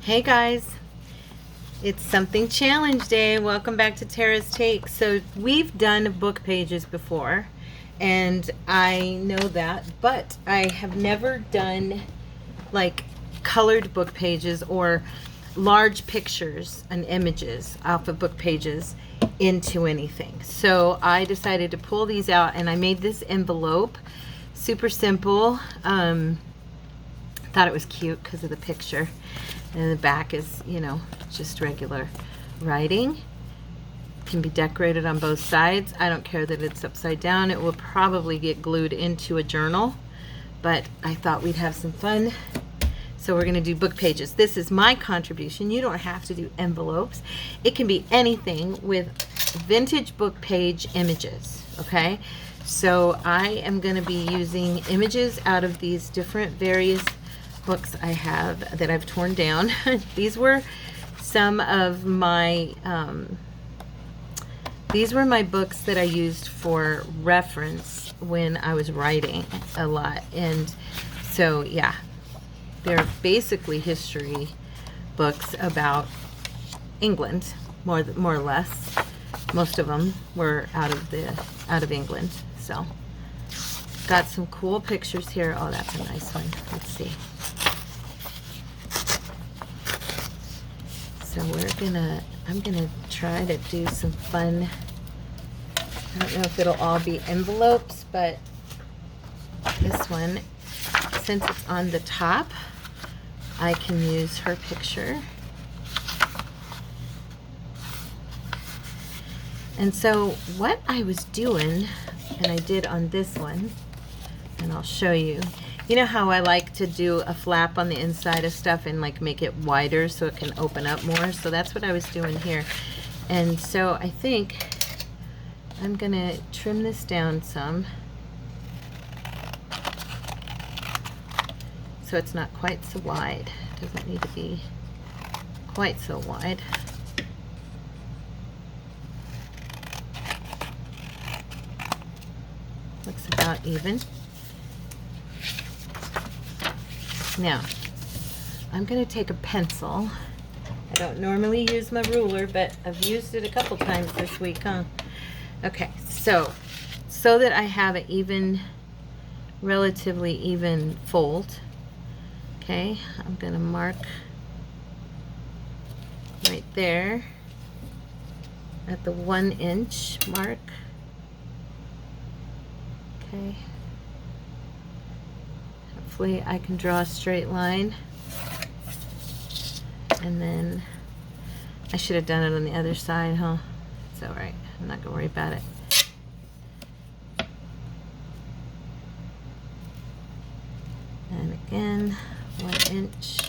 Hey guys, it's something challenge day. Welcome back to Tara's Take. So we've done book pages before and I know that, but I have never done like colored book pages or large pictures and images off of book pages into anything. So I decided to pull these out and I made this envelope. Super simple. Thought it was cute because of the picture. And the back is, just regular writing. Can be decorated on both sides. I don't care that it's upside down. It will probably get glued into a journal, but I thought we'd have some fun. So we're going to do book pages. This is my contribution. You don't have to do envelopes. It can be anything with vintage book page images, okay? So I am going to be using images out of these different various books I have that I've torn down. These were some of my these were my books that I used for reference when I was writing a lot. And so yeah, they're basically history books about England, more or less. Most of them were out of England. So got some cool pictures here. Oh, that's a nice one. Let's see. So I'm gonna try to do some fun. I don't know if it'll all be envelopes, but this one, since it's on the top, I can use her picture. And so what I was doing, and I did on this one, and I'll show you. You know how I like to do a flap on the inside of stuff and like make it wider so it can open up more? So that's what I was doing here. And so I think I'm gonna trim this down some so it's not quite so wide. It doesn't need to be quite so wide. Looks about even. Now, I'm going to take a pencil. I don't normally use my ruler, but I've used it a couple times this week, huh? Okay, so that I have an even, relatively even fold, okay, I'm going to mark right there at the 1 inch mark. Okay. Hopefully I can draw a straight line. And then I should have done it on the other side, huh? It's alright. I'm not gonna worry about it. And again, 1 inch.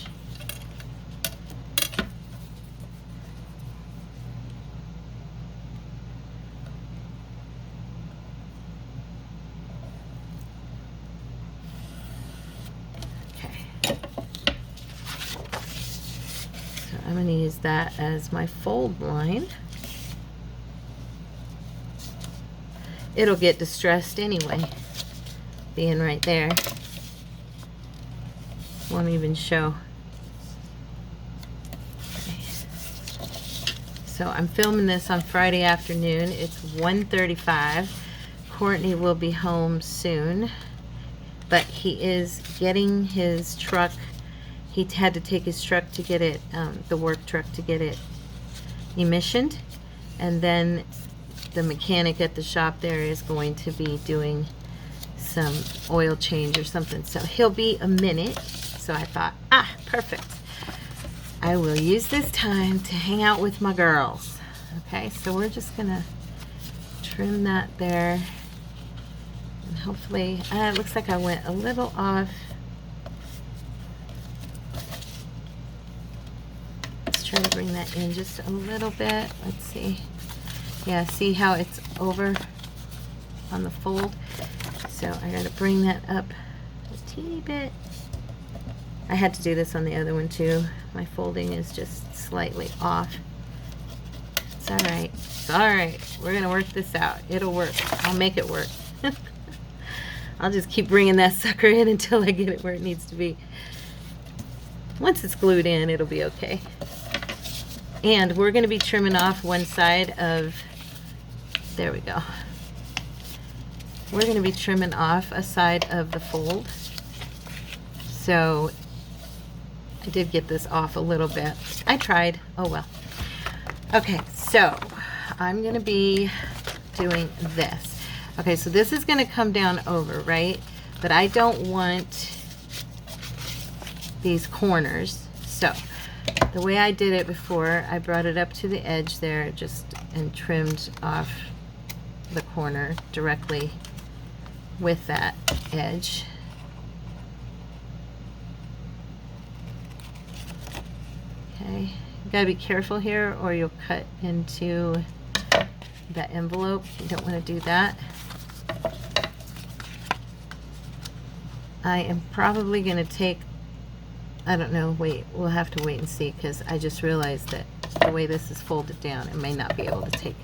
I'm going to use that as my fold line. It'll get distressed anyway, being right there. Won't even show. Okay. So I'm filming this on Friday afternoon. It's 1:35. Courtney will be home soon, but he is getting his truck. He had to take his truck to get it, the work truck, to get it emissioned. And then the mechanic at the shop there is going to be doing some oil change or something. So he'll be a minute. So I thought, perfect. I will use this time to hang out with my girls. Okay, so we're just gonna trim that there. And hopefully, it looks like I went a little off. Try to bring that in just a little bit. Let's see. Yeah, see how it's over on the fold? So I got to bring that up a teeny bit. I had to do this on the other one too. My folding is just slightly off. It's alright. It's alright. We're going to work this out. It'll work. I'll make it work. I'll just keep bringing that sucker in until I get it where it needs to be. Once it's glued in, it'll be okay. And we're going to be trimming off one side of, there we go. We're going to be trimming off a side of the fold. So I did get this off a little bit. I tried. Oh well. Okay, so I'm going to be doing this. Okay, so this is going to come down over, right? But I don't want these corners. So the way I did it before, I brought it up to the edge there just and trimmed off the corner directly with that edge. Okay, you gotta be careful here or you'll cut into that envelope. You don't want to do that. I am probably going to take, I don't know, wait, we'll have to wait and see, because I just realized that the way this is folded down, it may not be able to take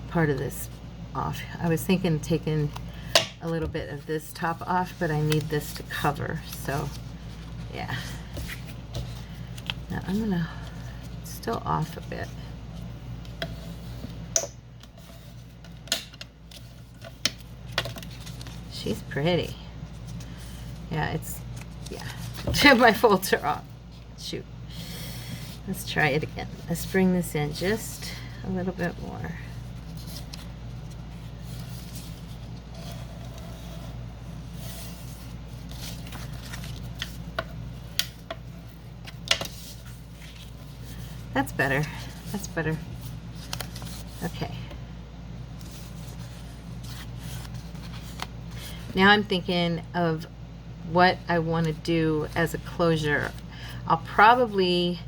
part of this off. I was thinking of taking a little bit of this top off, but I need this to cover, so yeah. Now I'm going to, still off a bit. She's pretty. Yeah, it's, yeah. My folds are off. Shoot. Let's try it again. Let's bring this in just a little bit more. That's better. That's better. Okay. Now I'm thinking of what I want to do as a closure. I'll probably,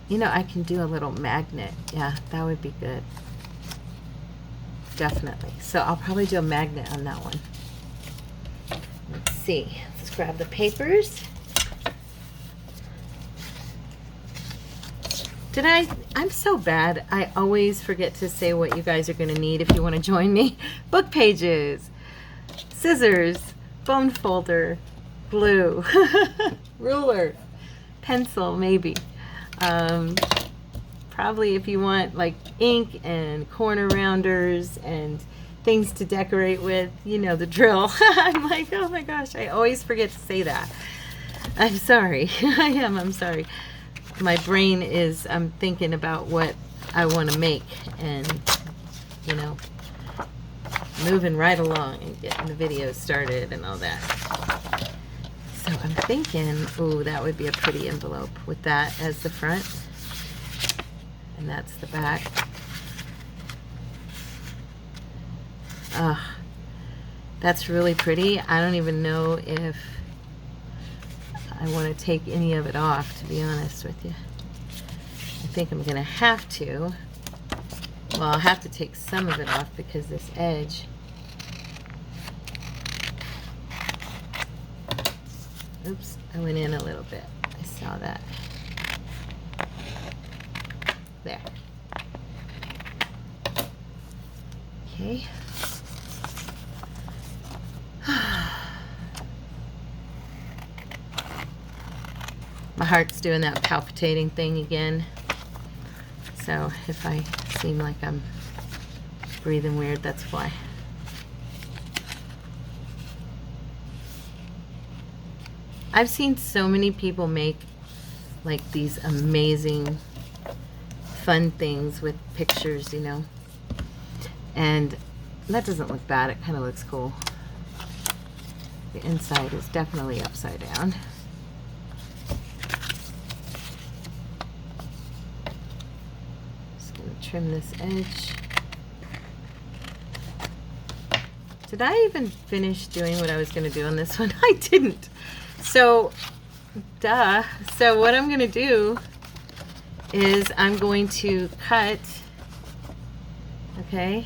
you know, I can do a little magnet. Yeah, that would be good. Definitely. So I'll probably do a magnet on that one. Let's see. Let's grab the papers. I'm so bad. I always forget to say what you guys are going to need if you want to join me. Book pages, scissors, bone folder, glue, ruler, pencil maybe. Probably if you want like ink and corner rounders and things to decorate with, you know the drill. I'm like, oh my gosh, I always forget to say that. I'm sorry. I'm sorry. My brain is, I'm thinking about what I want to make and, you know, moving right along and getting the videos started and all that. So I'm thinking, ooh, that would be a pretty envelope with that as the front. And that's the back. That's really pretty. I don't even know if I want to take any of it off, to be honest with you. I think I'm going to have to. Well, I'll have to take some of it off because this edge. Oops, I went in a little bit. I saw that. There. Okay. My heart's doing that palpitating thing again. So if I seem like I'm breathing weird, that's why. I've seen so many people make like these amazing fun things with pictures, you know. And that doesn't look bad. It kind of looks cool. The inside is definitely upside down. Trim this edge. Did I even finish doing what I was going to do on this one? I didn't. So, duh. So what I'm going to do is I'm going to cut, okay?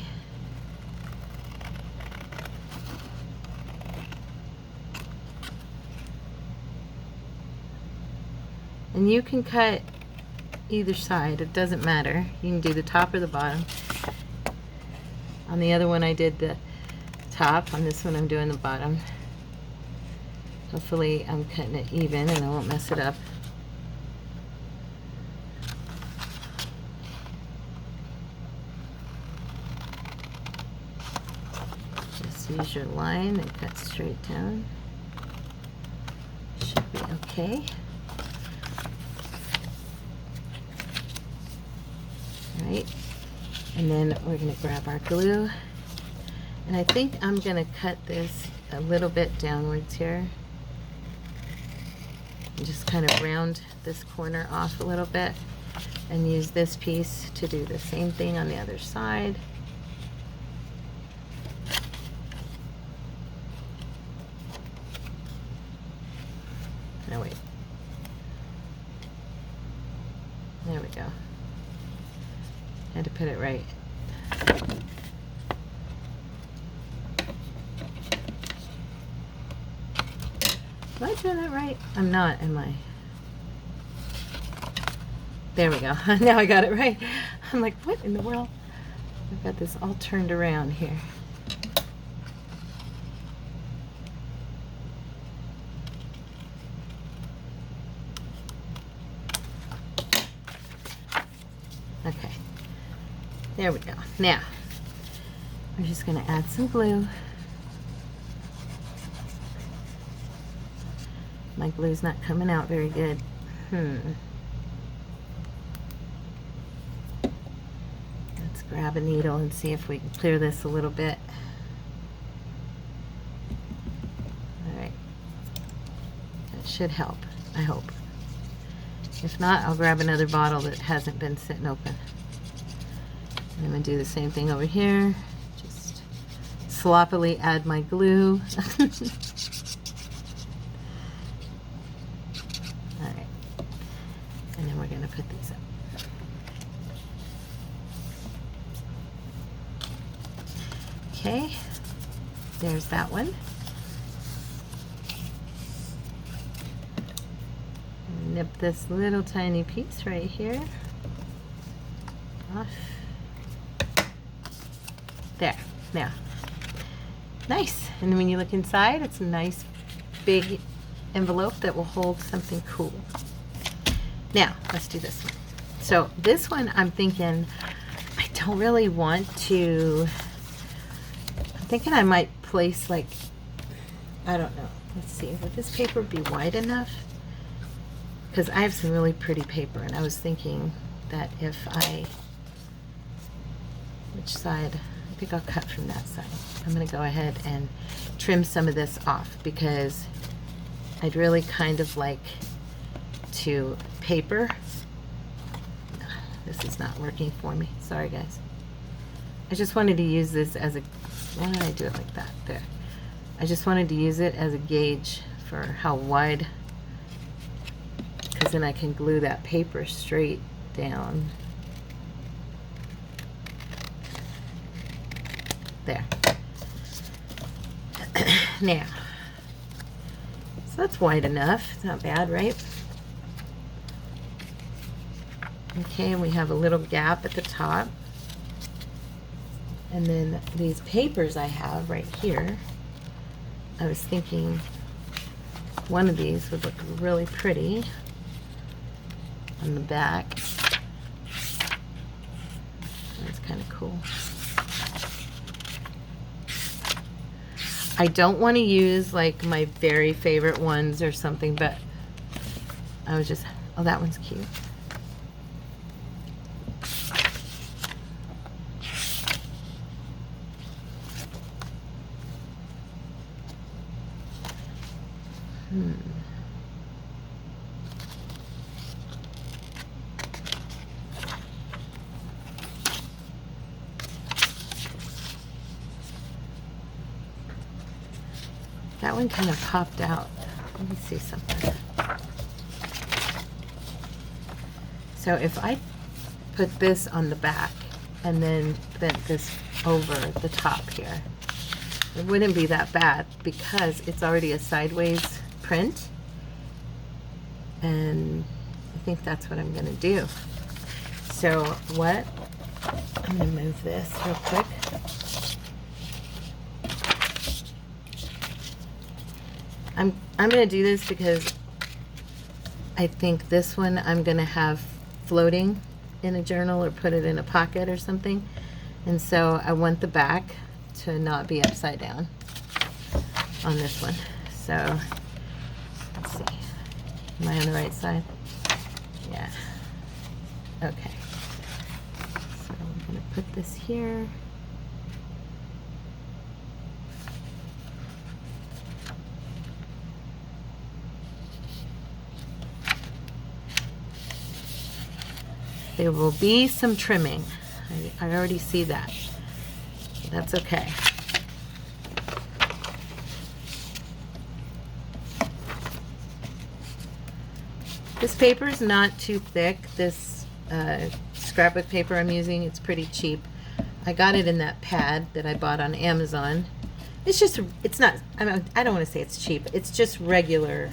And you can cut either side, it doesn't matter. You can do the top or the bottom. On the other one I did the top, on this one I'm doing the bottom. Hopefully I'm cutting it even and I won't mess it up. Just use your line and cut straight down. Should be okay. All right, and then we're going to grab our glue. And I think I'm going to cut this a little bit downwards here. And just kind of round this corner off a little bit and use this piece to do the same thing on the other side. No, wait. There we go. Had to put it right. Am I doing that right? I'm not, am I? There we go. Now I got it right. I'm like, what in the world? I've got this all turned around here. Okay. There we go. Now, we're just going to add some glue. My glue's not coming out very good. Let's grab a needle and see if we can clear this a little bit. Alright. That should help, I hope. If not, I'll grab another bottle that hasn't been sitting open. And I'm going to do the same thing over here. Just sloppily add my glue. Alright. And then we're going to put these up. Okay. There's that one. Nip this little tiny piece right here off. There. Now, nice. And then when you look inside, it's a nice big envelope that will hold something cool. Now, let's do this one. So this one, I'm thinking I don't really want to. I'm thinking I might place, like, I don't know. Let's see. Would this paper be wide enough? Because I have some really pretty paper, and I was thinking that if I, which side? I think I'll cut from that side. I'm going to go ahead and trim some of this off because I'd really kind of like to paper. This is not working for me. Sorry, guys. I just wanted to use this as a, why did I do it like that? There. I just wanted to use it as a gauge for how wide, because then I can glue that paper straight down. There. Now, so that's wide enough. It's not bad, right? Okay, and we have a little gap at the top. And then these papers I have right here, I was thinking one of these would look really pretty on the back. That's kind of cool. I don't want to use like my very favorite ones or something, but I was just, oh, that one's cute. That one kind of popped out. Let me see something. So if I put this on the back and then bent this over the top here, it wouldn't be that bad because it's already a sideways print. And I think that's what I'm going to do. So what? I'm going to move this real quick. I'm gonna do this because I think this one I'm gonna have floating in a journal or put it in a pocket or something. And so I want the back to not be upside down on this one. So let's see. Am I on the right side? Yeah. Okay. So I'm gonna put this here. There will be some trimming. I already see that. That's okay. This paper is not too thick. This scrapbook paper I'm using, it's pretty cheap. I got it in that pad that I bought on Amazon. It's just, it's not, I don't want to say it's cheap. It's just regular,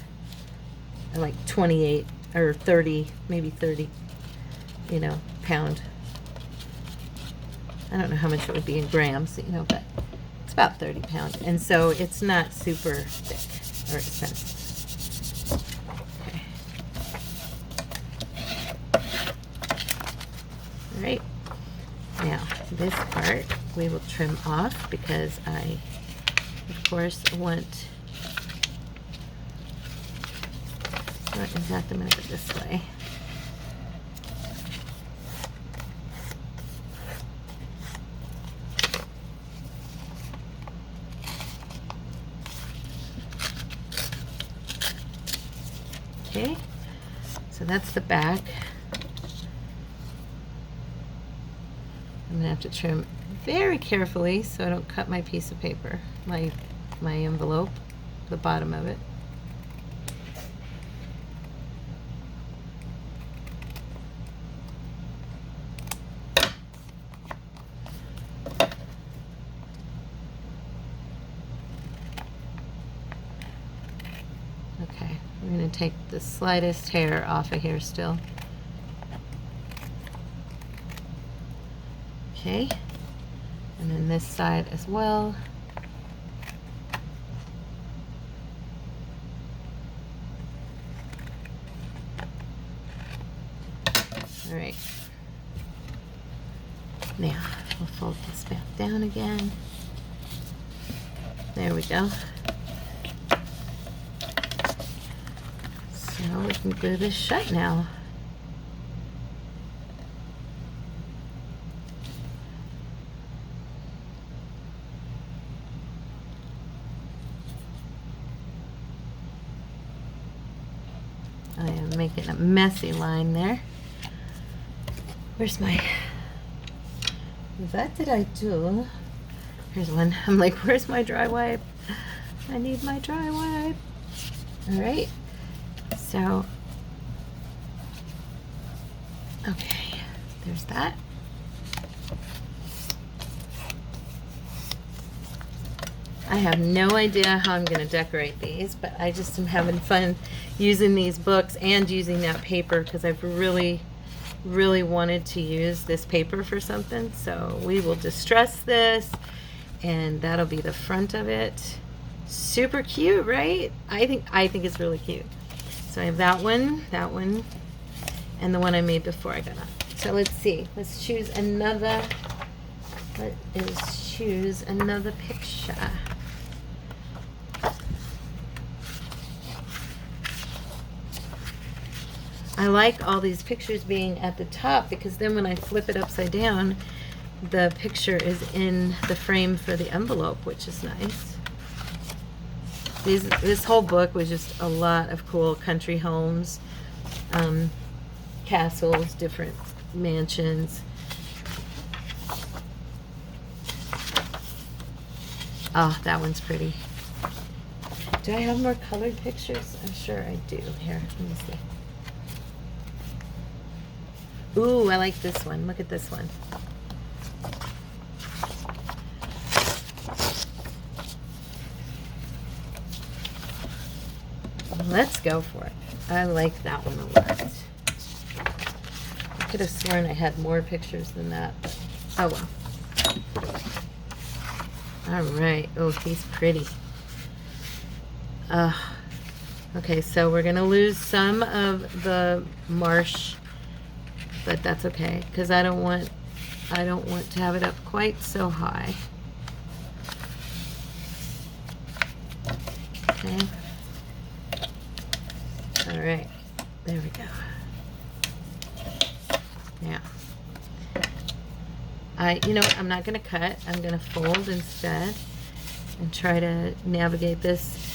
like 28 or 30, maybe 30, you know, pound. I don't know how much it would be in grams, you know, but it's about 30 pounds. And so it's not super thick or expensive. Okay. All right. Now, this part we will trim off because I, of course, want, in fact, I'm going to go this way. Okay, so that's the back. I'm gonna have to trim very carefully so I don't cut my piece of paper, my envelope, the bottom of it. Okay, we're going to take the slightest hair off of here still. Okay, and then this side as well. All right. Now, we'll fold this back down again. There we go. So we can glue this shut now. I am making a messy line there. Where's my, what did I do? Here's one. I'm like, where's my dry wipe? I need my dry wipe. All right. So, okay, there's that. I have no idea how I'm going to decorate these, but I just am having fun using these books and using that paper because I've really wanted to use this paper for something. So we will distress this, and that'll be the front of it. Super cute, right? I think it's really cute. So I have that one, and the one I made before I got on. So let's see. Let's choose another. Let's choose another picture. I like all these pictures being at the top because then when I flip it upside down, the picture is in the frame for the envelope, which is nice. This whole book was just a lot of cool country homes, castles, different mansions. Oh, that one's pretty. Do I have more colored pictures? I'm sure I do. Here, let me see. Ooh, I like this one. Look at this one. Let's go for it. I like that one a lot. I could have sworn I had more pictures than that, but oh well. All right. Oh, he's pretty. Okay, so we're gonna lose some of the marsh, but that's okay, because I don't want to have it up quite so high. Okay. All right, there we go. Now, you know what, I'm not gonna cut, I'm gonna fold instead and try to navigate this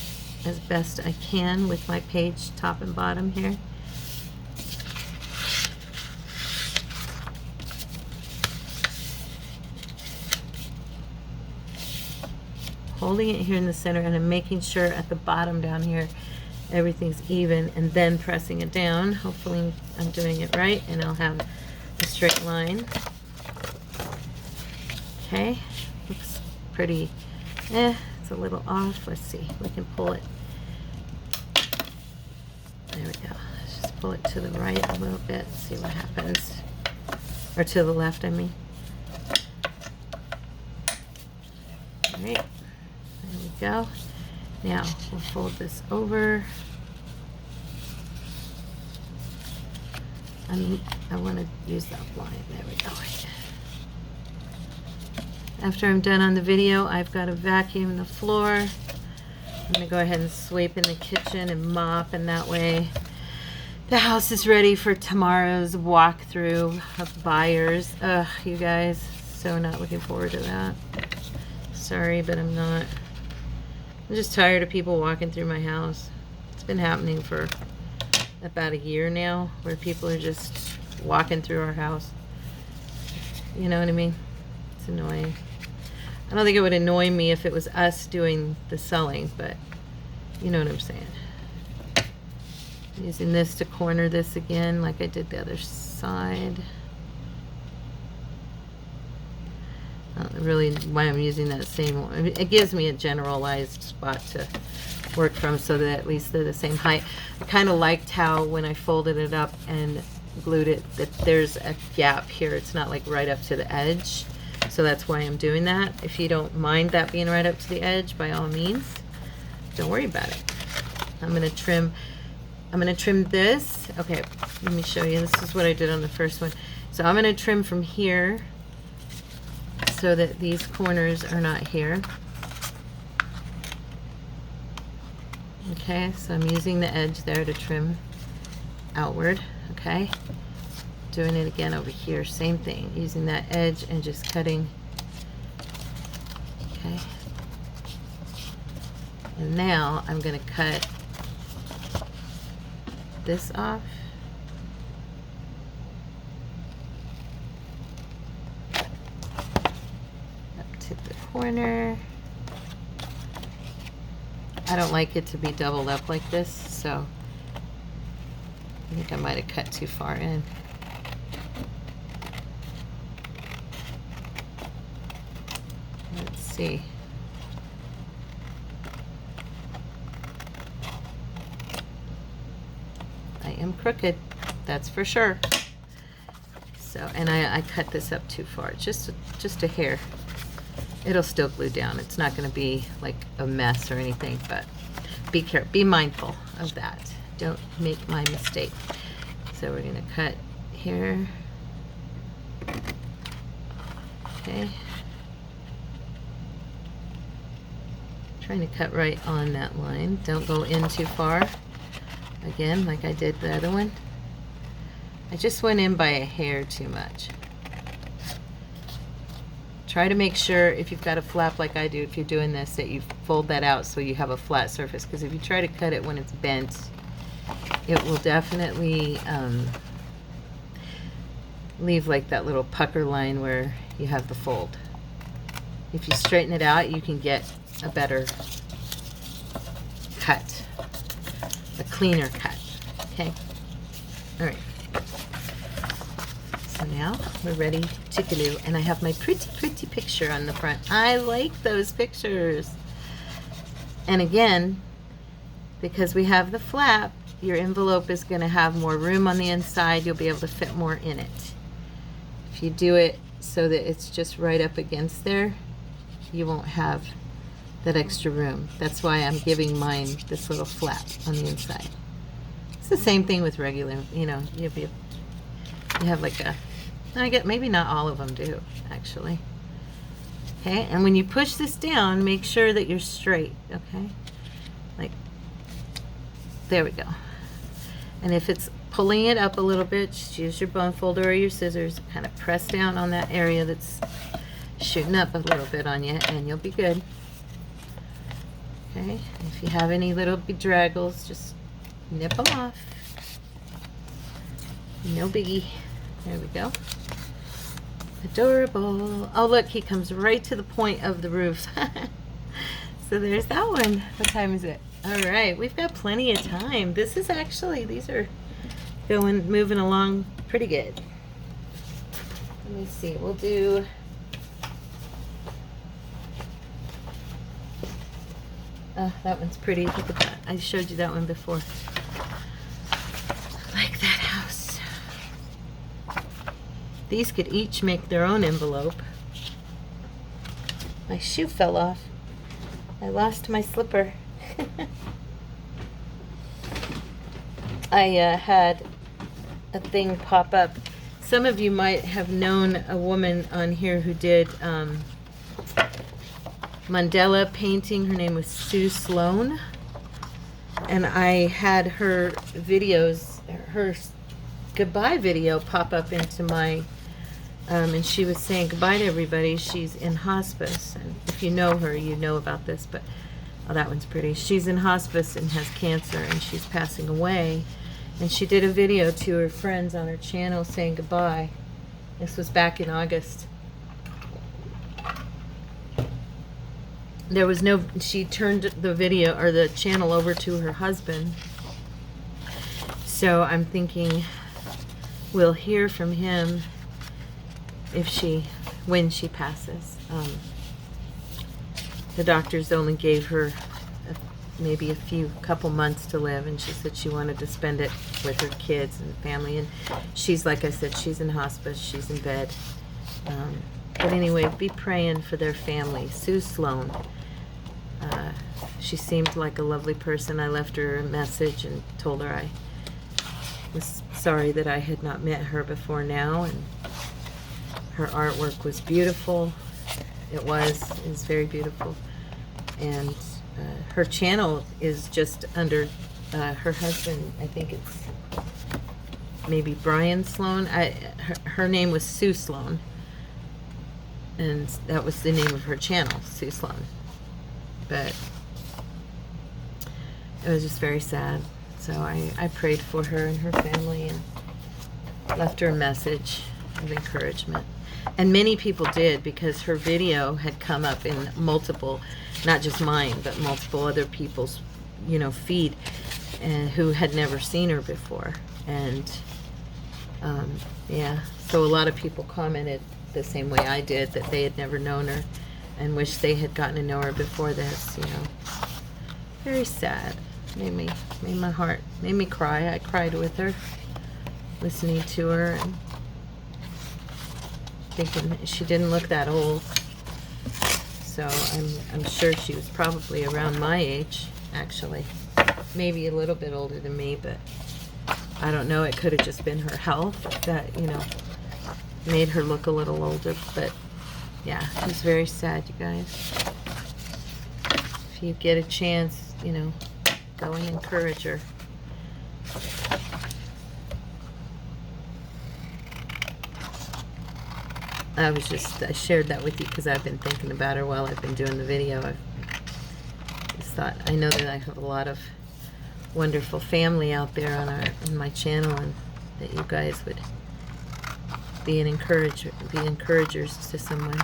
as best I can with my page top and bottom here. Holding it here in the center, and I'm making sure at the bottom down here everything's even, and then pressing it down. Hopefully I'm doing it right and I'll have a straight line. Okay, looks pretty, it's a little off. Let's see, we can pull it. There we go. Let's just pull it to the right a little bit, see what happens. Or to the left, I mean. All right, there we go. Now we'll fold this over. I want to use that line. There we go. After I'm done on the video, I've got to vacuum the floor. I'm going to go ahead and sweep in the kitchen and mop, and that way the house is ready for tomorrow's walkthrough of buyers. Ugh, you guys, so not looking forward to that. Sorry, but I'm not. I'm just tired of people walking through my house. It's been happening for about a year now, where people are just walking through our house. You know what I mean? It's annoying. I don't think it would annoy me if it was us doing the selling, but you know what I'm saying. Using this to corner this again like I did the other side. Really why I'm using that same one. It gives me a generalized spot to work from so that at least they're the same height. I kind of liked how when I folded it up and glued it that there's a gap here. It's not like right up to the edge. So that's why I'm doing that. If you don't mind that being right up to the edge, by all means, don't worry about it. I'm gonna trim this. Okay, let me show you. This is what I did on the first one. So I'm gonna trim from here so that these corners are not here. Okay, so I'm using the edge there to trim outward, okay? Doing it again over here, same thing, using that edge and just cutting. Okay. And now I'm going to cut this off. Up to the corner. I don't like it to be doubled up like this, so I think I might have cut too far in. Let's see. I am crooked, that's for sure. So, and I cut this up too far, just a hair. It'll still glue down. It's not going to be like a mess or anything, but be careful, be mindful of that. Don't make my mistake. So we're going to cut here. Okay. Trying to cut right on that line. Don't go in too far. Again, like I did the other one. I just went in by a hair too much. Try to make sure, if you've got a flap like I do, if you're doing this, that you fold that out so you have a flat surface, because if you try to cut it when it's bent, it will definitely leave like that little pucker line where you have the fold. If you straighten it out, you can get a better cut, a cleaner cut. Okay, all right. So now we're ready to glue, and I have my pretty picture on the front. I like those pictures. And again, because we have the flap, your envelope is going to have more room on the inside. You'll be able to fit more in it. If you do it so that it's just right up against there, you won't have that extra room. That's why I'm giving mine this little flap on the inside. It's the same thing with regular, you know, you have like a, I get, maybe not all of them do, actually. Okay, and when you push this down, make sure that you're straight, okay? Like, there we go. And if it's pulling it up a little bit, just use your bone folder or your scissors, kind of press down on that area that's shooting up a little bit on you, and you'll be good. Okay, if you have any little bedraggles, just nip them off. No biggie. There we go. Adorable. Oh, look, he comes right to the point of the roof. So there's that one. What time is it? All right, we've got plenty of time. This is actually, these are moving along pretty good. Let me see, we'll do, that one's pretty. Look at that. I showed you that one before. Like that house. These could each make their own envelope. My shoe fell off. I lost my slipper. I had a thing pop up. Some of you might have known a woman on here who did mandala painting. Her name was Sue Sloan. And I had her videos, her goodbye video pop up into my, and she was saying goodbye to everybody. She's in hospice. And if you know her, you know about this, but oh, that one's pretty. She's in hospice and has cancer, and she's passing away. And she did a video to her friends on her channel saying goodbye. This was back in August. There was no, she turned the video or the channel over to her husband. So I'm thinking we'll hear from him when she passes. The doctors only gave her maybe a couple months to live, and she said she wanted to spend it with her kids and family. And she's, like I said, she's in hospice, she's in bed. But anyway, be praying for their family. Sue Sloan. She seemed like a lovely person. I left her a message and told her I was sorry that I had not met her before now, and her artwork was beautiful. It was very beautiful. And her channel is just under her husband. I think it's maybe Brian Sloan. Her name was Sue Sloan, and that was the name of her channel, Sue Sloan. But it was just very sad. So I prayed for her and her family and left her a message of encouragement. And many people did, because her video had come up in multiple, not just mine, but multiple other people's, feed, and who had never seen her before. And yeah, so a lot of people commented the same way I did, that they had never known her and wished they had gotten to know her before this. Very sad. Made me cry. I cried with her, listening to her and thinking she didn't look that old. So I'm sure she was probably around my age, actually. Maybe a little bit older than me, but I don't know. It could have just been her health that, made her look a little older. But yeah, it was very sad, you guys. If you get a chance, go and encourage her. I shared that with you because I've been thinking about her while I've been doing the video. I just thought, I know that I have a lot of wonderful family out there on my channel, and that you guys would be encouragers to someone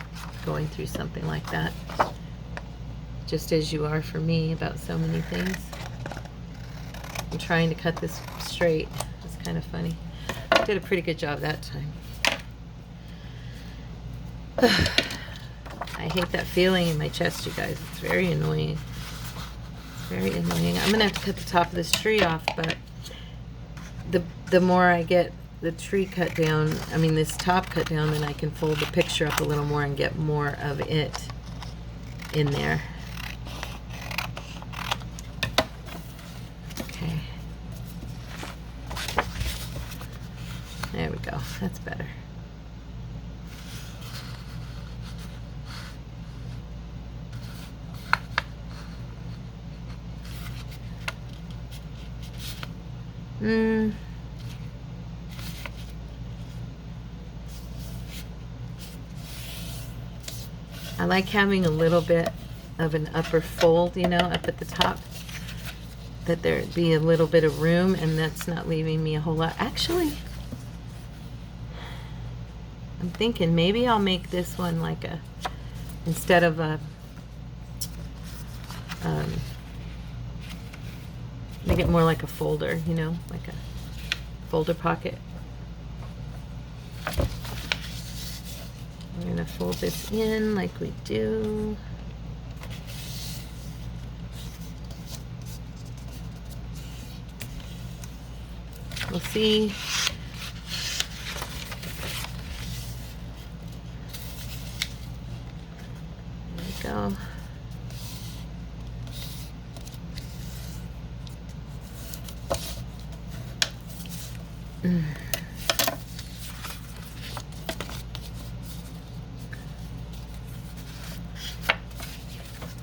going through something like that, just as you are for me about so many things. I'm trying to cut this straight. It's kind of funny. I did a pretty good job that time. I hate that feeling in my chest, you guys. It's very annoying. Very annoying. I'm gonna have to cut the top of this tree off, but the more I get the tree cut down, this top cut down, then I can fold the picture up a little more and get more of it in there. that's better. I like having a little bit of an upper fold, you know, up at the top, that there be a little bit of room, and that's not leaving me a whole lot. Actually, I'm thinking maybe I'll make this one like a, instead of a, make it more like a folder, you know, like a folder pocket. We're gonna fold this in like we do. We'll see. There we go.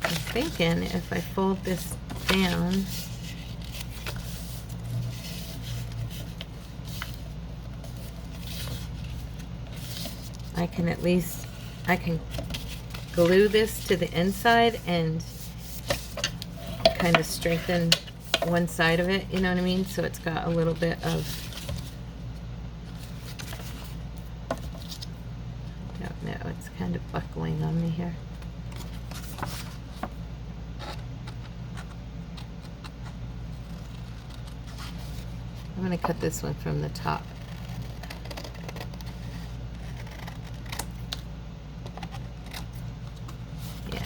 I'm thinking if I fold this down, I can at least, I can glue this to the inside and kind of strengthen one side of it, you know what I mean? So it's got a little bit of, I don't know, it's kind of buckling on me here. I'm going to cut this one from the top. Yeah.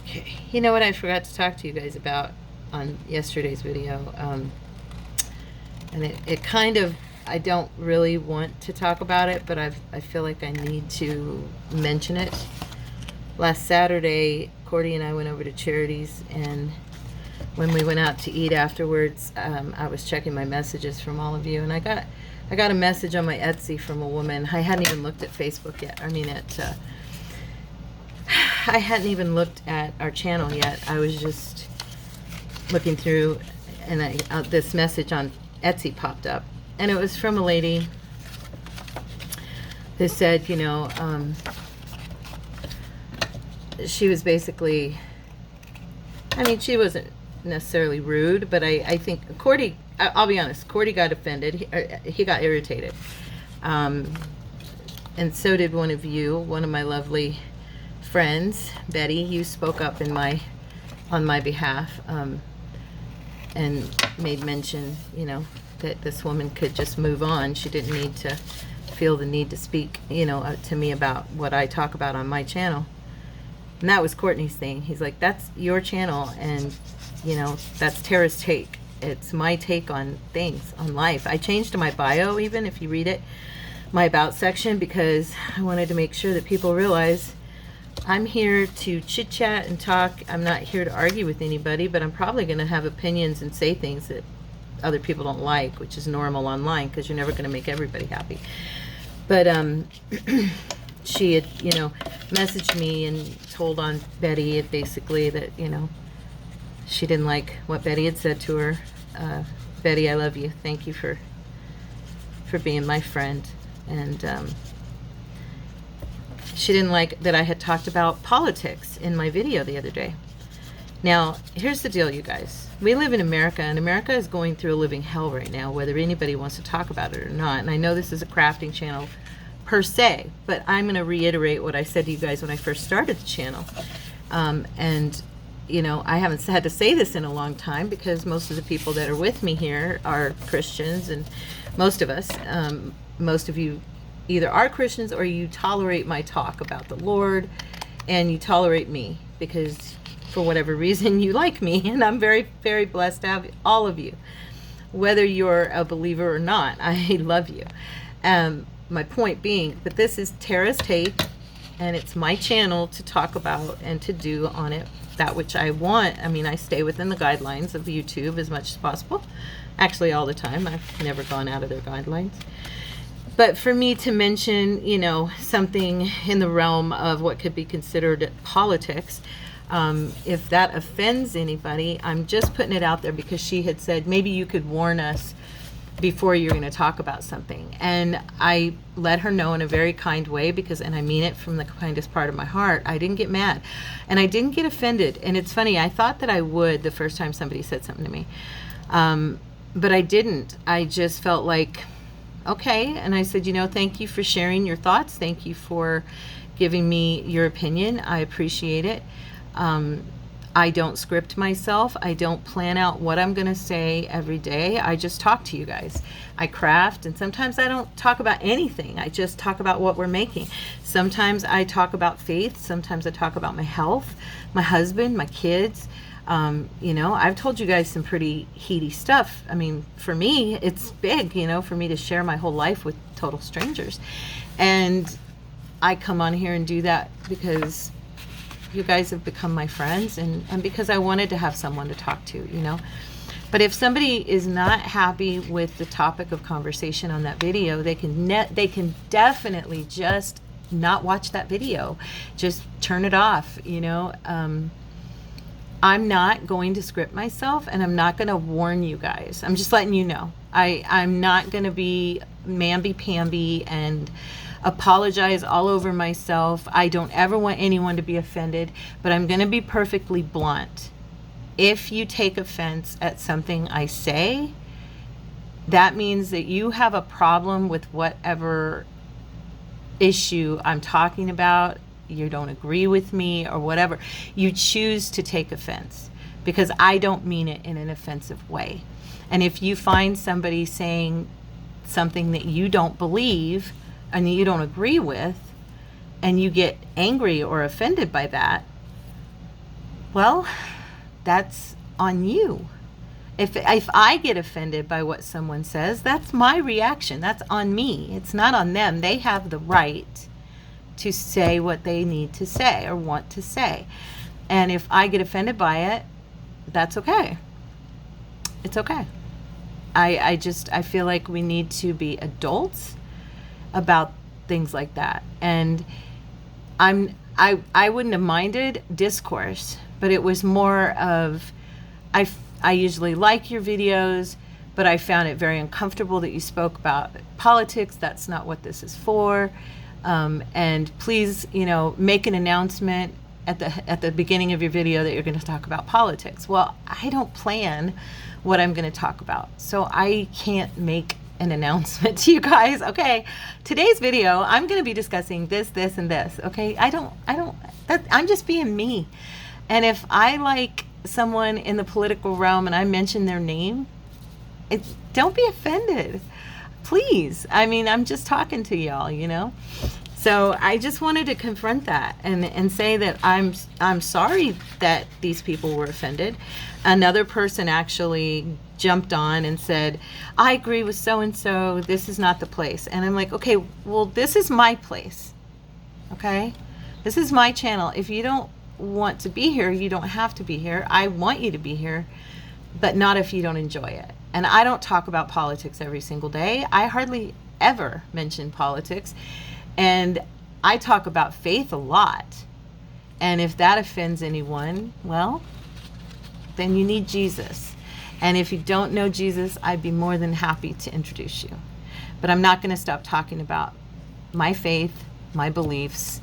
Okay. You know what I forgot to talk to you guys about on yesterday's video? And it kind of, I don't really want to talk about it, but I feel like I need to mention it. Last Saturday, Cordy and I went over to Charities, and when we went out to eat afterwards, I was checking my messages from all of you, and I got a message on my Etsy from a woman. I hadn't even looked at Facebook yet. I mean, I hadn't even looked at our channel yet. I was just looking through, and this message on Etsy popped up, and it was from a lady who said, you know, she was basically, I mean, she wasn't necessarily rude, but I think Cordy, I'll be honest, Cordy got offended. He got irritated. And so did one of you, one of my lovely friends, Betty. You spoke up on my behalf, and made mention, you know, that this woman could just move on. She didn't need to feel the need to speak, you know, to me about what I talk about on my channel. And that was Courtney's thing. He's like, that's your channel, and, you know, that's Tara's take. It's my take on things, on life. I changed my bio, even if you read it, my about section, because I wanted to make sure that people realize I'm here to chit chat and talk. I'm not here to argue with anybody, but I'm probably going to have opinions and say things that other people don't like, which is normal online, because you're never going to make everybody happy. But she had, you know, messaged me and told on Betty basically that, you know, she didn't like what Betty had said to her. Betty, I love you. Thank you for being my friend. And she didn't like that I had talked about politics in my video the other day. Now, here's the deal, you guys. We live in America, and America is going through a living hell right now, whether anybody wants to talk about it or not. And I know this is a crafting channel per se, but I'm going to reiterate what I said to you guys when I first started the channel. And, you know, I haven't had to say this in a long time, because most of the people that are with me here are Christians, and most of us, most of you either are Christians or you tolerate my talk about the Lord, and you tolerate me because for whatever reason you like me, and I'm very, very blessed to have all of you. Whether you're a believer or not, I love you. My point being, but this is Tara's take, and it's my channel to talk about and to do on it that which I want. I mean, I stay within the guidelines of YouTube as much as possible. Actually, all the time. I've never gone out of their guidelines. But for me to mention, you know, something in the realm of what could be considered politics, if that offends anybody, I'm just putting it out there because she had said, maybe you could warn us before you're going to talk about something. And I let her know in a very kind way, because, and I mean it from the kindest part of my heart, I didn't get mad and I didn't get offended. And it's funny, I thought that I would the first time somebody said something to me. But I didn't. I just felt like, okay. And I said, you know, thank you for sharing your thoughts. Thank you for giving me your opinion. I appreciate it. I don't script myself. I don't plan out what I'm going to say every day. I just talk to you guys. I craft, and sometimes I don't talk about anything. I just talk about what we're making. Sometimes I talk about faith. Sometimes I talk about my health, my husband, my kids. You know, I've told you guys some pretty heady stuff. I mean, for me, it's big, you know, for me to share my whole life with total strangers. And I come on here and do that because you guys have become my friends, and because I wanted to have someone to talk to, you know. But if somebody is not happy with the topic of conversation on that video, they can definitely just not watch that video. Just turn it off, you know. I'm not going to script myself, and I'm not going to warn you guys. I'm just letting you know. I'm not going to be mamby-pamby and apologize all over myself. I don't ever want anyone to be offended, but I'm going to be perfectly blunt. If you take offense at something I say, that means that you have a problem with whatever issue I'm talking about. You don't agree with me or whatever. You choose to take offense because I don't mean it in an offensive way. And if you find somebody saying something that you don't believe and you don't agree with, and you get angry or offended by that, well, that's on you. If I get offended by what someone says, that's my reaction. That's on me. It's not on them. They have the right to say what they need to say or want to say. And if I get offended by it, that's okay. It's okay. I feel like we need to be adults about things like that. And I wouldn't have minded discourse, but it was more of, I usually like your videos, but I found it very uncomfortable that you spoke about politics. That's not what this is for. And please, you know, make an announcement at the beginning of your video that you're going to talk about politics. Well, I don't plan what I'm going to talk about, so I can't make an announcement to you guys. Okay, today's video, I'm going to be discussing this, and this. Okay, I'm just being me. And if I like someone in the political realm and I mention their name, don't be offended, please. I mean, I'm just talking to y'all, you know. So I just wanted to confront that and say that I'm sorry that these people were offended. Another person actually jumped on and said, I agree with so-and-so, this is not the place. And I'm like, okay, well, this is my place, okay? This is my channel. If you don't want to be here, you don't have to be here. I want you to be here, but not if you don't enjoy it. And I don't talk about politics every single day. I hardly ever mention politics. And I talk about faith a lot. And if that offends anyone, well, then you need Jesus. And if you don't know Jesus, I'd be more than happy to introduce you. But I'm not going to stop talking about my faith, my beliefs,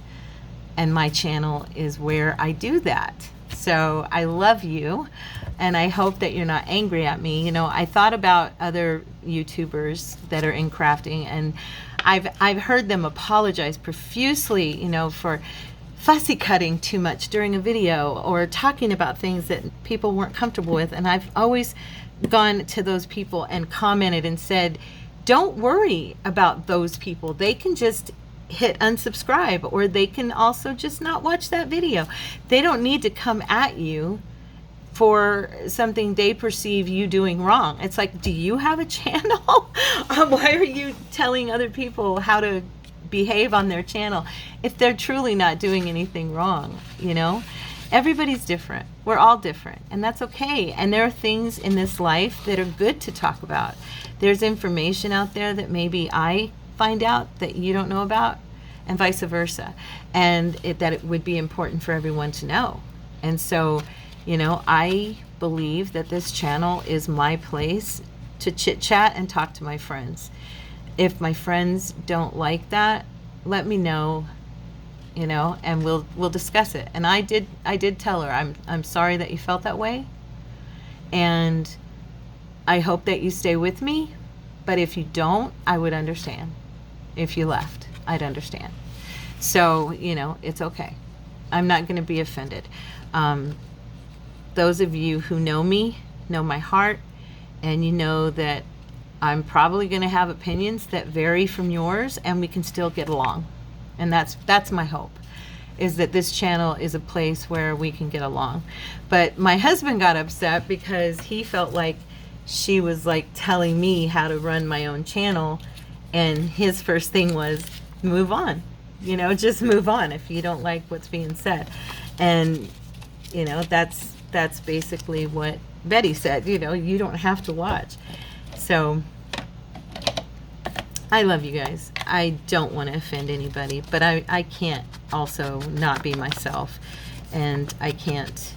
and my channel is where I do that. So I love you, and I hope that you're not angry at me. You know, I thought about other YouTubers that are in crafting, and I've heard them apologize profusely, you know, for fussy cutting too much during a video or talking about things that people weren't comfortable with. And I've always gone to those people and commented and said, don't worry about those people. They can just hit unsubscribe, or they can also just not watch that video. They don't need to come at you for something they perceive you doing wrong. It's like, do you have a channel? Why are you telling other people how to behave on their channel if they're truly not doing anything wrong, you know? Everybody's different. We're all different, and that's okay. And there are things in this life that are good to talk about. There's information out there that maybe I find out that you don't know about, and vice versa. And that it would be important for everyone to know. And so, you know, I believe that this channel is my place to chit chat and talk to my friends. If my friends don't like that, let me know, you know, and we'll discuss it. And I did tell her, I'm sorry that you felt that way, and I hope that you stay with me, but if you don't, I would understand. If you left, I'd understand. So, you know, it's okay. I'm not going to be offended. Those of you who know me know my heart, and you know that I'm probably going to have opinions that vary from yours, and we can still get along. And that's my hope, is that this channel is a place where we can get along. But my husband got upset because he felt like she was like telling me how to run my own channel, and his first thing was move on. You know, just move on if you don't like what's being said. And, you know, that's basically what Betty said. You know, you don't have to watch. So I love you guys. I don't want to offend anybody, but I can't also not be myself, and I can't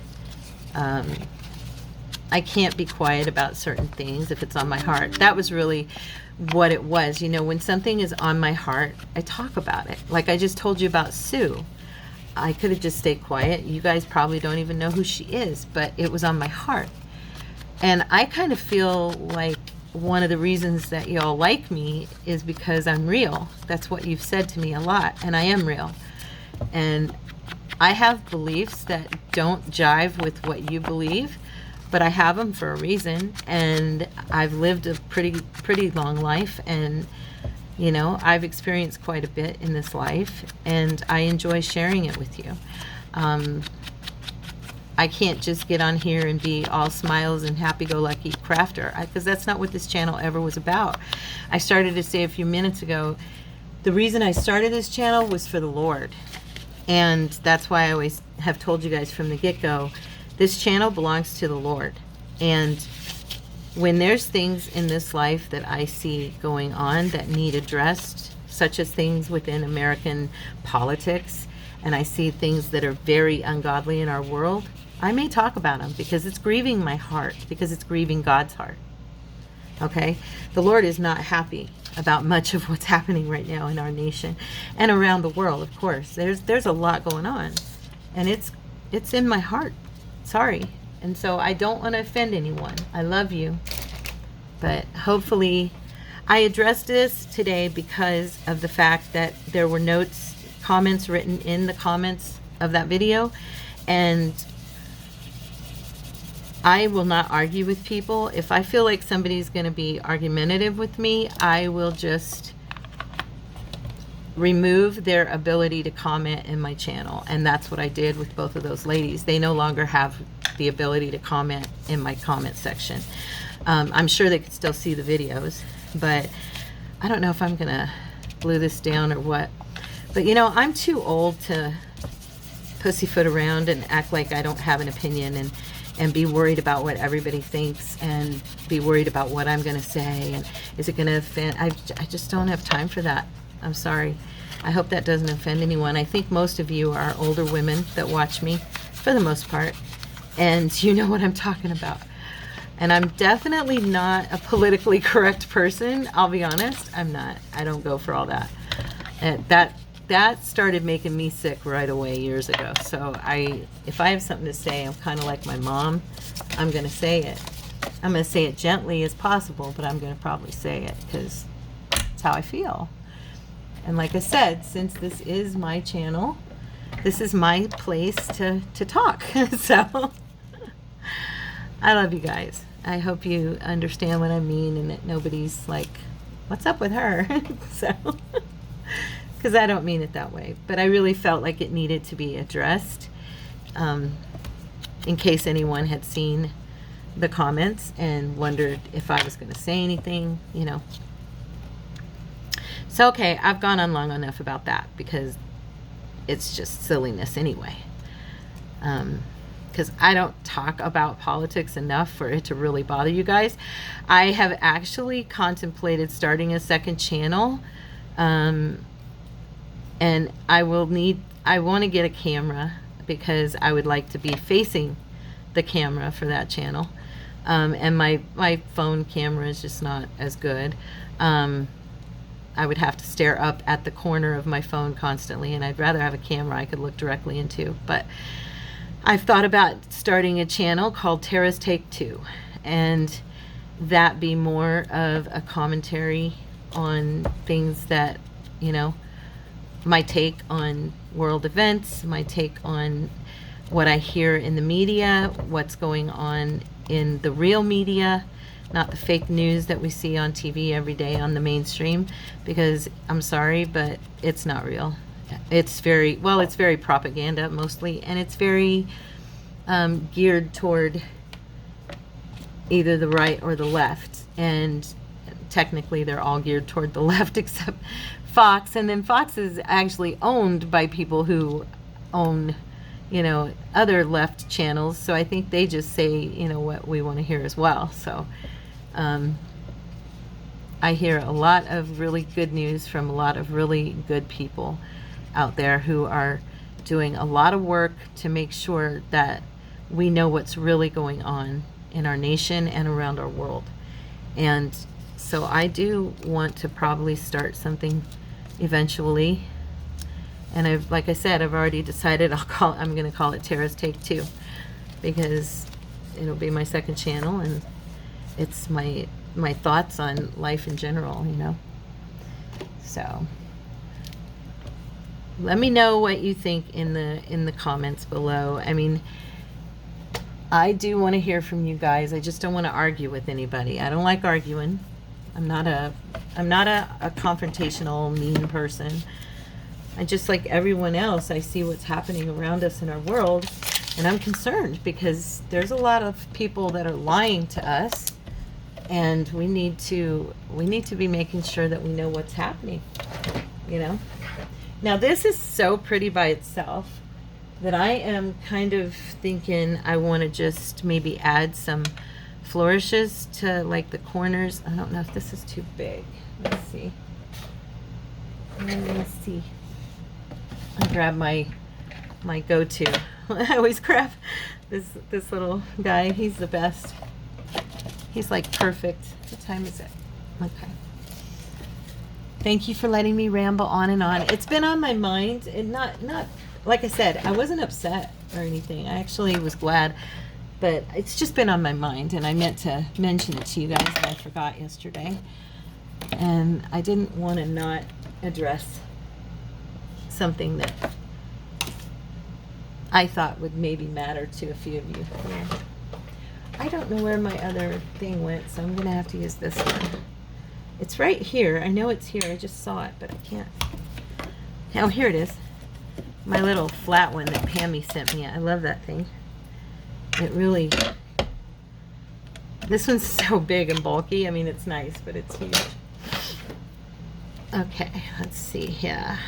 be quiet about certain things if it's on my heart. That was really what it was. You know, when something is on my heart, I talk about it. Like I just told you about Sue. I could have just stayed quiet. You guys probably don't even know who she is, but it was on my heart. And I kind of feel like one of the reasons that y'all like me is because I'm real. That's what you've said to me a lot, and I am real. And I have beliefs that don't jive with what you believe, but I have them for a reason, and I've lived a pretty long life, and you know, I've experienced quite a bit in this life, and I enjoy sharing it with you. I can't just get on here and be all smiles and happy-go-lucky crafter, because that's not what this channel ever was about. I started to say a few minutes ago, the reason I started this channel was for the Lord, and that's why I always have told you guys from the get-go, this channel belongs to the Lord. And when there's things in this life that I see going on that need addressed, such as things within American politics, and I see things that are very ungodly in our world, I may talk about them because it's grieving my heart, because it's grieving God's heart. Okay? The Lord is not happy about much of what's happening right now in our nation and around the world, of course. There's a lot going on, and it's in my heart. Sorry. And so I don't want to offend anyone. I love you. But hopefully I addressed this today because of the fact that there were comments written in the comments of that video, and I will not argue with people. If I feel like somebody's going to be argumentative with me, I will just remove their ability to comment in my channel. And that's what I did with both of those ladies. They no longer have the ability to comment in my comment section. I'm sure they could still see the videos, but I don't know if I'm going to glue this down or what. But you know, I'm too old to pussyfoot around and act like I don't have an opinion and be worried about what everybody thinks and be worried about what I'm going to say and is it going to offend. I just don't have time for that. I'm sorry. I hope that doesn't offend anyone. I think most of you are older women that watch me, for the most part, and you know what I'm talking about. And I'm definitely not a politically correct person. I'll be honest. I'm not. I don't go for all that. And that started making me sick right away years ago. So if I have something to say, I'm kind of like my mom. I'm going to say it. I'm going to say it gently as possible, but I'm going to probably say it because it's how I feel. And like I said, since this is my channel, this is my place to talk. So I love you guys. I hope you understand what I mean and that nobody's like, what's up with her? So, because I don't mean it that way. But I really felt like it needed to be addressed in case anyone had seen the comments and wondered if I was going to say anything, you know. So, okay, I've gone on long enough about that because it's just silliness anyway. Because I don't talk about politics enough for it to really bother you guys. I have actually contemplated starting a second channel. And I want to get a camera because I would like to be facing the camera for that channel. And my phone camera is just not as good. I would have to stare up at the corner of my phone constantly, and I'd rather have a camera I could look directly into. But I've thought about starting a channel called Tara's Take 2, and that be more of a commentary on things that, you know, my take on world events, my take on what I hear in the media, what's going on in the real media, not the fake news that we see on TV every day on the mainstream, because I'm sorry, but it's not real. It's very propaganda mostly, and it's very geared toward either the right or the left, and technically they're all geared toward the left except Fox, and then Fox is actually owned by people who own, you know, other left channels, so I think they just say, you know, what we want to hear as well. So I hear a lot of really good news from a lot of really good people out there who are doing a lot of work to make sure that we know what's really going on in our nation and around our world. And so I do want to probably start something eventually. And like I said, I've already decided I'm going to call it Tara's Take 2, because it'll be my second channel, and it's my thoughts on life in general, you know. So let me know what you think in the comments below. I mean, I do want to hear from you guys. I just don't want to argue with anybody. I don't like arguing. I'm not a confrontational, mean person. I just, like everyone else, I see what's happening around us in our world, and I'm concerned because there's a lot of people that are lying to us, and we need to be making sure that we know what's happening, you know. Now this is so pretty by itself that I am kind of thinking I want to just maybe add some flourishes to like the corners. I don't know if this is too big. Let's see. I grab my go-to. I always grab this little guy. He's the best. He's like perfect. What time is it? Okay. Thank you for letting me ramble on and on. It's been on my mind, and not like I said, I wasn't upset or anything. I actually was glad, but it's just been on my mind, and I meant to mention it to you guys, and I forgot yesterday. And I didn't want to not address something that I thought would maybe matter to a few of you. Yeah. I don't know where my other thing went, so I'm going to have to use this one. It's right here. I know it's here. I just saw it, but I can't. Oh, here it is. My little flat one that Pammy sent me. I love that thing. It really... This one's so big and bulky. I mean, it's nice, but it's huge. Okay, let's see here.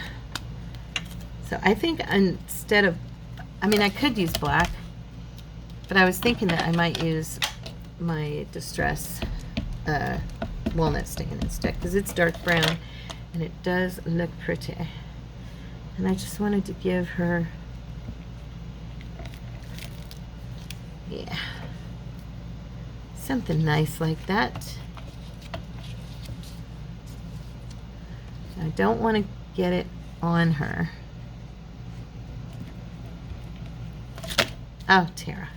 So I think instead of... I mean, I could use black, but I was thinking that I might use my Distress walnut stain instead, because it's dark brown and it does look pretty. And I just wanted to give her, yeah, something nice like that. I don't want to get it on her. Oh, Tara.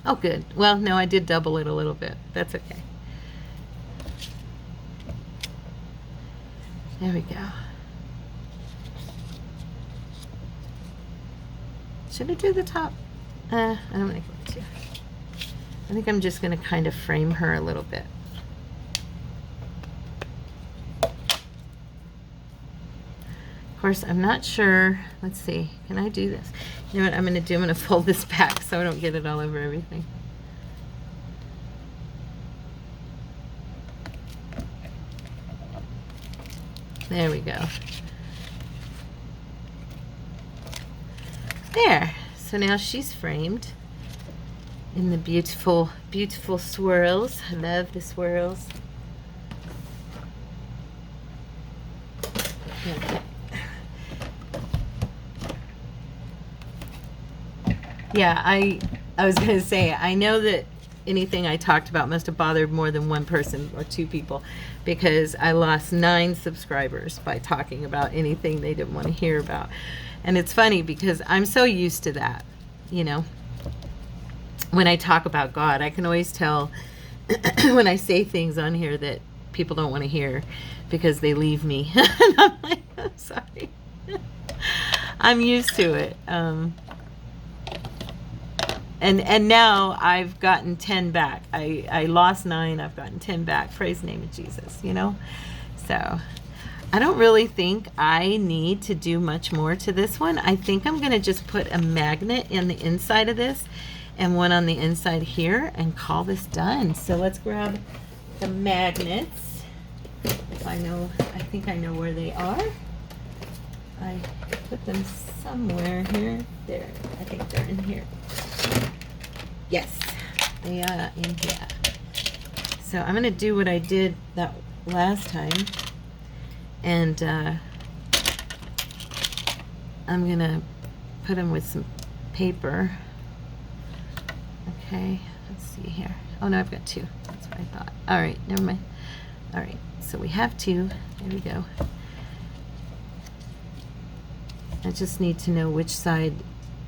Oh, good. Well, no, I did double it a little bit. That's okay. There we go. Should I do the top? I don't think I want to. I think I'm just going to kind of frame her a little bit. Of course, I'm not sure. Let's see. Can I do this? You know what I'm going to do? I'm going to fold this back so I don't get it all over everything. There we go. There. So now she's framed in the beautiful, beautiful swirls. I love the swirls. Okay. Yeah, I was going to say, I know that anything I talked about must have bothered more than one person or two people, because I lost 9 subscribers by talking about anything they didn't want to hear about. And it's funny because I'm so used to that, you know. When I talk about God, I can always tell when I say things on here that people don't want to hear because they leave me. And I'm like, I'm sorry. I'm used to it. And now I've gotten 10 back. I lost 9, I've gotten 10 back. Praise the name of Jesus, you know? So I don't really think I need to do much more to this one. I think I'm going to just put a magnet in the inside of this and one on the inside here and call this done. So let's grab the magnets. I think I know where they are. I put them somewhere here. There, I think they're in here. Yes, they are in here. So I'm going to do what I did that last time. And I'm going to put them with some paper. Okay, let's see here. Oh, no, I've got 2. That's what I thought. All right, never mind. All right, so we have 2. There we go. I just need to know which side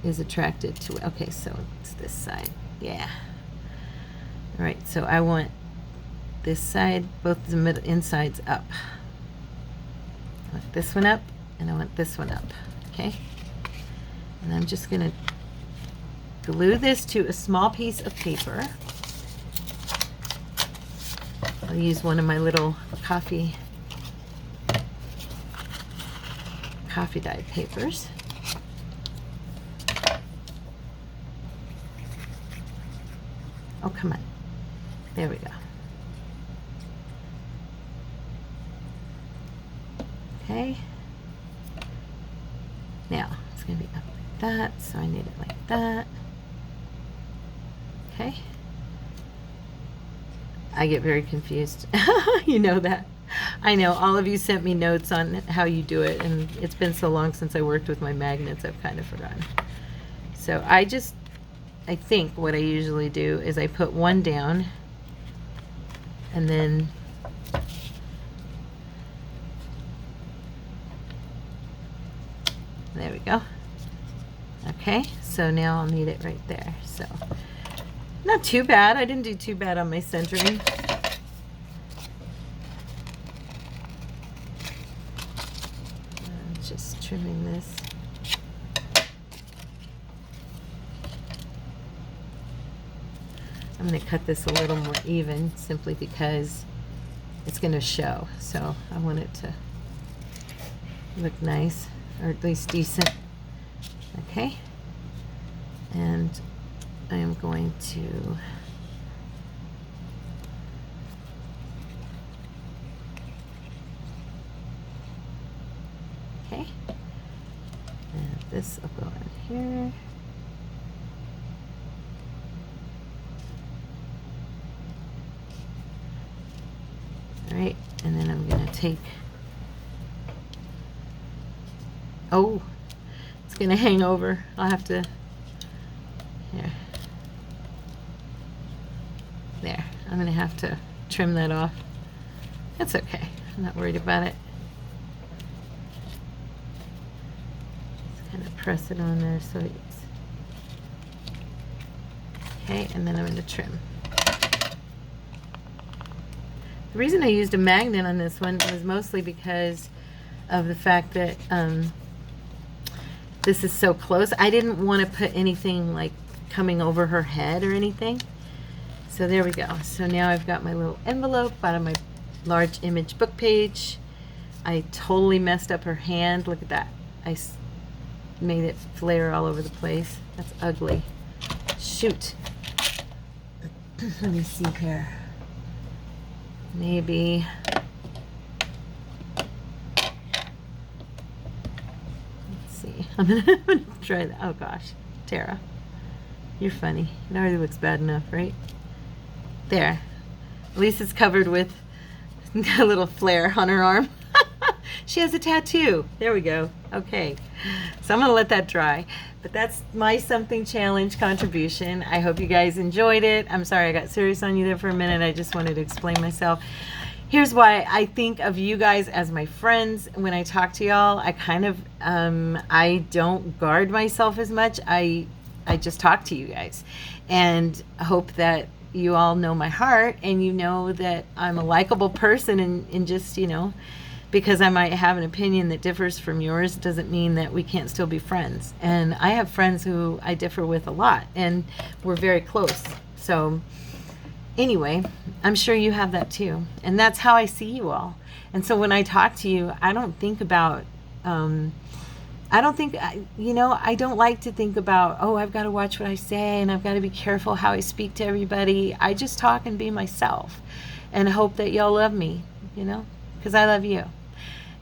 is attracted to it. Okay, so it's this side. Yeah. All right, so I want this side, both the middle insides up. I want this one up, and I want this one up. Okay? And I'm just going to glue this to a small piece of paper. I'll use one of my little coffee dyed papers. Oh, come on. There we go. Okay. Now, it's going to be up like that, so I need it like that. Okay. I get very confused. You know that. I know all of you sent me notes on how you do it, and it's been so long since I worked with my magnets, I've kind of forgotten. So I think what I usually do is I put one down, and then there we go. Okay, so now I'll need it right there. So not too bad. I didn't do too bad on my centering. Just trimming this. I'm going to cut this a little more even simply because it's going to show. So I want it to look nice, or at least decent. Okay. And I am going to okay. And this will go in here. All right, and then I'm going to take, oh, it's going to hang over. I'll have to, here. There, I'm going to have to trim that off. That's okay. I'm not worried about it. Just kind of press it on there so it's, okay, and then I'm going to trim. The reason I used a magnet on this one was mostly because of the fact that this is so close. I didn't want to put anything like coming over her head or anything. So there we go. So now I've got my little envelope out of my large image book page. I totally messed up her hand. Look at that. I made it flare all over the place. That's ugly. Shoot. Let me see here. Maybe I'm gonna try that. Oh gosh, Tara, you're funny. It already looks bad enough, right? There. At least it's covered with a little flare on her arm. She has a tattoo. There we go. Okay. So I'm going to let that dry. But that's my Something Challenge contribution. I hope you guys enjoyed it. I'm sorry I got serious on you there for a minute. I just wanted to explain myself. Here's why I think of you guys as my friends. When I talk to y'all, I kind of, I don't guard myself as much. I just talk to you guys. And I hope that you all know my heart and you know that I'm a likable person, and just, because I might have an opinion that differs from yours doesn't mean that we can't still be friends. And I have friends who I differ with a lot, and we're very close. So anyway, I'm sure you have that too. And that's how I see you all. And so when I talk to you, I don't think about, I don't like to think about, oh, I've got to watch what I say and I've got to be careful how I speak to everybody. I just talk and be myself and hope that y'all love me, because I love you.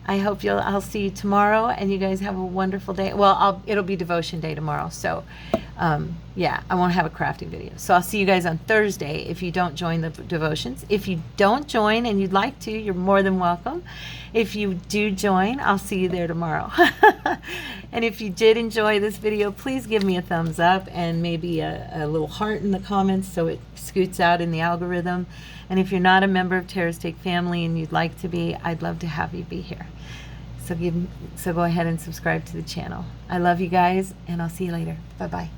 I hope I'll see you tomorrow, and you guys have a wonderful day. Well, it'll be devotion day tomorrow. So, yeah, I won't have a crafting video. So I'll see you guys on Thursday if you don't join the devotions. If you don't join and you'd like to, you're more than welcome. If you do join, I'll see you there tomorrow. And if you did enjoy this video, please give me a thumbs up and maybe a little heart in the comments so it scoots out in the algorithm. And if you're not a member of Tara's Take Family and you'd like to be, I'd love to have you be here. So go ahead and subscribe to the channel. I love you guys, and I'll see you later. Bye-bye.